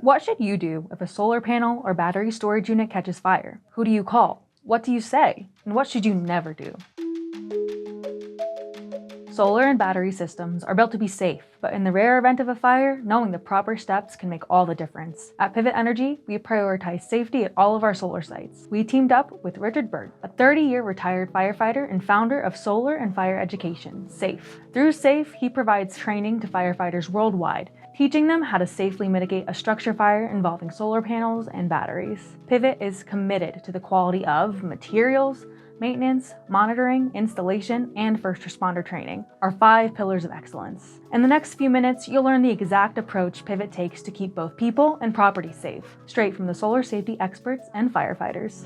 What should you do if a solar panel or battery storage unit catches fire? Who do you call? What do you say? And what should you never do? Solar and battery systems are built to be safe, but in the rare event of a fire, knowing the proper steps can make all the difference. At Pivot Energy, we prioritize safety at all of our solar sites. We teamed up with Richard Bird, a 30-year retired firefighter and founder of solar and fire education, SAFE. Through SAFE, he provides training to firefighters worldwide, teaching them how to safely mitigate a structure fire involving solar panels and batteries. Pivot is committed to the quality of materials, maintenance, monitoring, installation, and first responder training, our 5 pillars of excellence. In the next few minutes, you'll learn the exact approach Pivot takes to keep both people and property safe, straight from the solar safety experts and firefighters.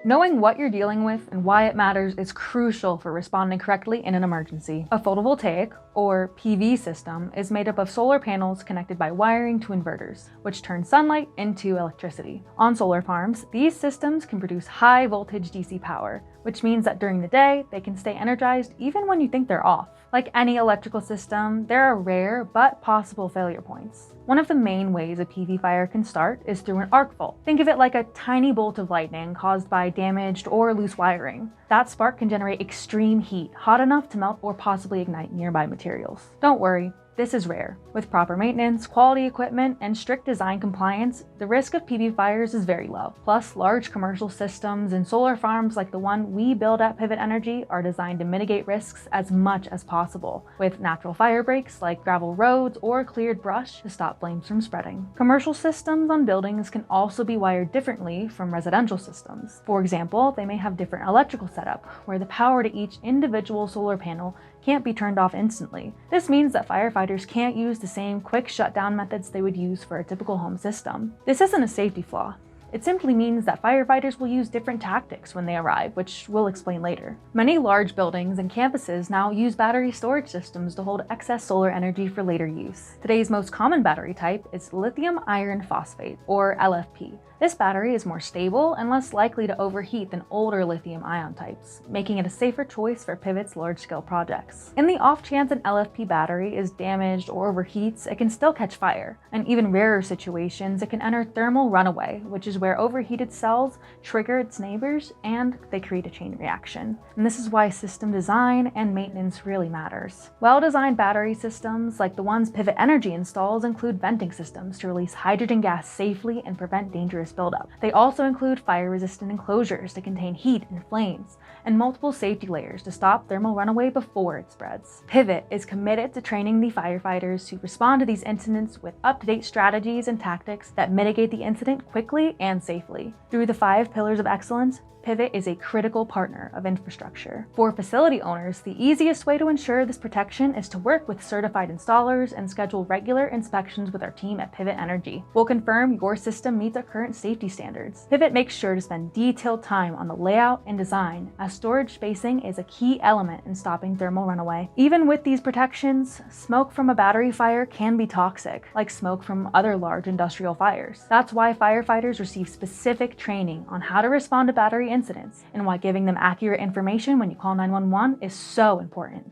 Knowing what you're dealing with and why it matters is crucial for responding correctly in an emergency. A photovoltaic, or PV system, is made up of solar panels connected by wiring to inverters, which turn sunlight into electricity. On solar farms, these systems can produce high voltage DC power, which means that during the day, they can stay energized even when you think they're off. Like any electrical system, there are rare but possible failure points. One of the main ways a PV fire can start is through an arc fault. Think of it like a tiny bolt of lightning caused by damaged or loose wiring. That spark can generate extreme heat, hot enough to melt or possibly ignite nearby materials. Don't worry, this is rare. With proper maintenance, quality equipment, and strict design compliance, the risk of PV fires is very low. Plus, large commercial systems and solar farms like the one we build at Pivot Energy are designed to mitigate risks as much as possible, with natural fire breaks like gravel roads or cleared brush to stop flames from spreading. Commercial systems on buildings can also be wired differently from residential systems. For example, they may have different electrical setup, where the power to each individual solar panel can't be turned off instantly. This means that firefighters can't use the same quick shutdown methods they would use for a typical home system. This isn't a safety flaw. It simply means that firefighters will use different tactics when they arrive, which we'll explain later. Many large buildings and campuses now use battery storage systems to hold excess solar energy for later use. Today's most common battery type is lithium iron phosphate, or LFP. This battery is more stable and less likely to overheat than older lithium-ion types, making it a safer choice for Pivot's large-scale projects. In the off chance an LFP battery is damaged or overheats, it can still catch fire. In even rarer situations, it can enter thermal runaway, which is where overheated cells trigger its neighbors and they create a chain reaction. And this is why system design and maintenance really matters. Well-designed battery systems, like the ones Pivot Energy installs, include venting systems to release hydrogen gas safely and prevent dangerous buildup. They also include fire-resistant enclosures to contain heat and flames, and multiple safety layers to stop thermal runaway before it spreads. Pivot is committed to training the firefighters to respond to these incidents with up-to-date strategies and tactics that mitigate the incident quickly and safely. Through the 5 pillars of excellence, Pivot is a critical partner of infrastructure. For facility owners, the easiest way to ensure this protection is to work with certified installers and schedule regular inspections with our team at Pivot Energy. We'll confirm your system meets our current safety standards. Pivot makes sure to spend detailed time on the layout and design, as storage spacing is a key element in stopping thermal runaway. Even with these protections, smoke from a battery fire can be toxic, like smoke from other large industrial fires. That's why firefighters receive specific training on how to respond to battery incidents, and why giving them accurate information when you call 911 is so important.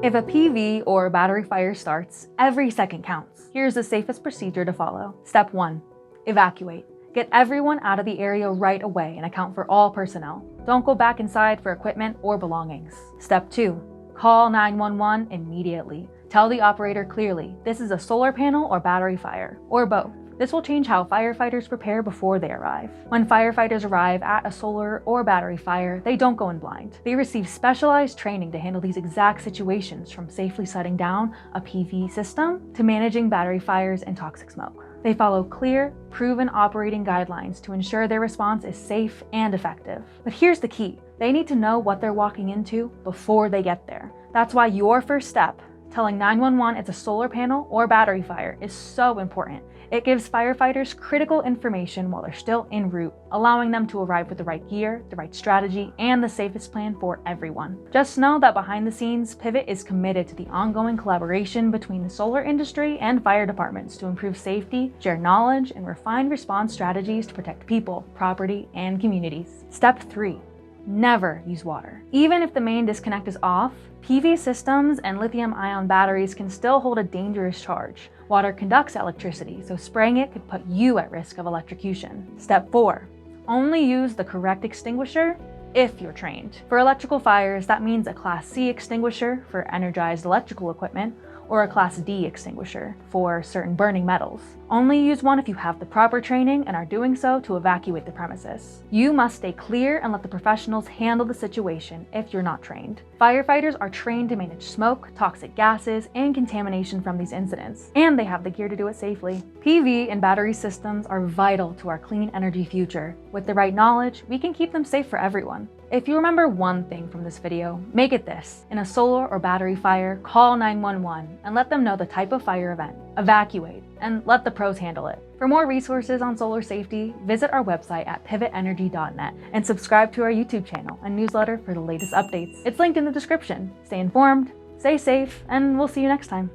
If a PV or battery fire starts, every second counts. Here's the safest procedure to follow. Step 1. Evacuate. Get everyone out of the area right away and account for all personnel. Don't go back inside for equipment or belongings. Step 2. Call 911 immediately. Tell the operator clearly, this is a solar panel or battery fire, or both. This will change how firefighters prepare before they arrive. When firefighters arrive at a solar or battery fire, they don't go in blind. They receive specialized training to handle these exact situations, from safely shutting down a PV system to managing battery fires and toxic smoke. They follow clear, proven operating guidelines to ensure their response is safe and effective. But here's the key. They need to know what they're walking into before they get there. That's why your first step, telling 911 it's a solar panel or battery fire, is so important. It gives firefighters critical information while they're still en route, allowing them to arrive with the right gear, the right strategy, and the safest plan for everyone. Just know that behind the scenes, Pivot is committed to the ongoing collaboration between the solar industry and fire departments to improve safety, share knowledge, and refine response strategies to protect people, property, and communities. Step 3. Never use water. Even if the main disconnect is off, PV systems and lithium-ion batteries can still hold a dangerous charge. Water conducts electricity, so spraying it could put you at risk of electrocution. Step 4. Only use the correct extinguisher if you're trained. For electrical fires, that means a Class C extinguisher for energized electrical equipment, or a Class D extinguisher for certain burning metals. Only use one if you have the proper training and are doing so to evacuate the premises. You must stay clear and let the professionals handle the situation if you're not trained. Firefighters are trained to manage smoke, toxic gases, and contamination from these incidents, and they have the gear to do it safely. PV and battery systems are vital to our clean energy future. With the right knowledge, we can keep them safe for everyone. If you remember one thing from this video, make it this. In a solar or battery fire, call 911 and let them know the type of fire event. Evacuate, and let the pros handle it. For more resources on solar safety, visit our website at pivotenergy.net and subscribe to our YouTube channel and newsletter for the latest updates. It's linked in the description. Stay informed, stay safe, and we'll see you next time.